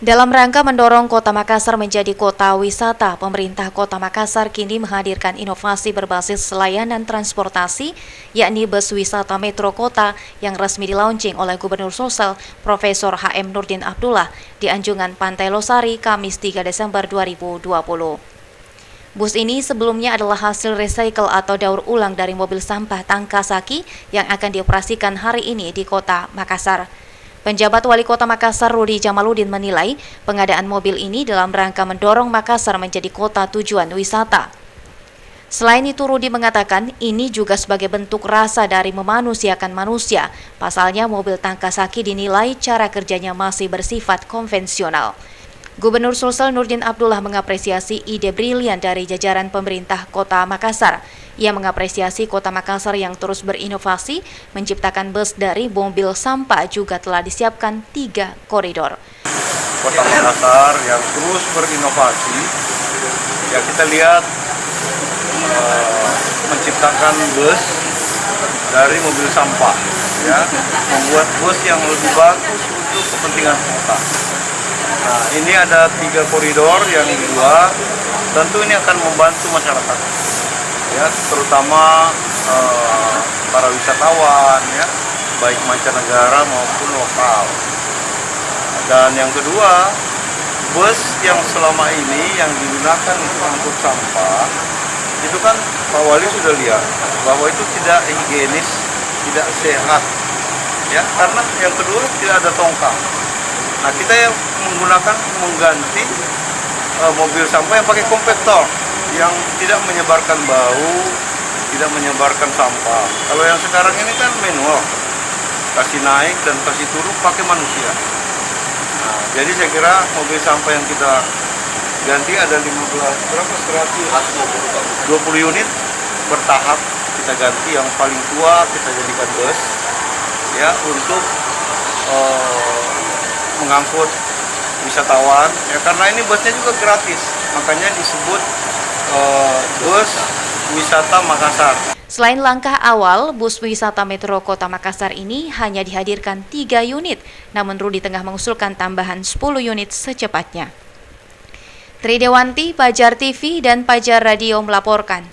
Dalam rangka mendorong Kota Makassar menjadi kota wisata, pemerintah Kota Makassar kini menghadirkan inovasi berbasis layanan transportasi, yakni bus wisata Metro Kota yang resmi dilaunching oleh Gubernur Sulsel Profesor H.M. Nurdin Abdullah di Anjungan Pantai Losari, Kamis 3 Desember 2020. Bus ini sebelumnya adalah hasil recycle atau daur ulang dari mobil sampah Tangkasaki yang akan dioperasikan hari ini di Kota Makassar. Penjabat Wali Kota Makassar Rudi Jamaludin menilai pengadaan mobil ini dalam rangka mendorong Makassar menjadi kota tujuan wisata. Selain itu, Rudi mengatakan ini juga sebagai bentuk rasa dari memanusiakan manusia. Pasalnya mobil Tangkasaki dinilai cara kerjanya masih bersifat konvensional. Gubernur Sulsel Nurdin Abdullah mengapresiasi ide brilian dari jajaran pemerintah Kota Makassar. Ia mengapresiasi Kota Makassar yang terus berinovasi, menciptakan bus dari mobil sampah juga telah disiapkan 3 koridor. Kota Makassar yang terus berinovasi, ya kita lihat menciptakan bus dari mobil sampah, ya, membuat bus yang lebih bagus untuk kepentingan kota. Nah, ini ada 3 koridor yang kedua, tentu ini akan membantu masyarakat, ya, terutama para wisatawan, ya, baik mancanegara maupun lokal. Dan yang kedua, bus yang selama ini yang digunakan untuk angkut sampah, itu kan Pak Wali sudah lihat bahwa itu tidak higienis, tidak sehat, ya, karena yang kedua tidak ada tongkang. Nah, kita yang mengganti mobil sampah yang pakai kompaktor yang tidak menyebarkan bau, tidak menyebarkan sampah. Kalau yang sekarang ini kan manual, kasih naik dan kasih turun pakai manusia. Nah, jadi saya kira mobil sampah yang kita ganti ada 20 unit bertahap kita ganti. Yang paling tua kita jadikan bus, ya, untuk mengangkut wisatawan, ya, karena ini busnya juga gratis, makanya disebut bus wisata Makassar. Selain langkah awal, bus wisata Metro Kota Makassar ini hanya dihadirkan 3 unit, namun Rudi tengah mengusulkan tambahan 10 unit secepatnya. Tridewanti, Pajar TV dan Pajar Radio melaporkan.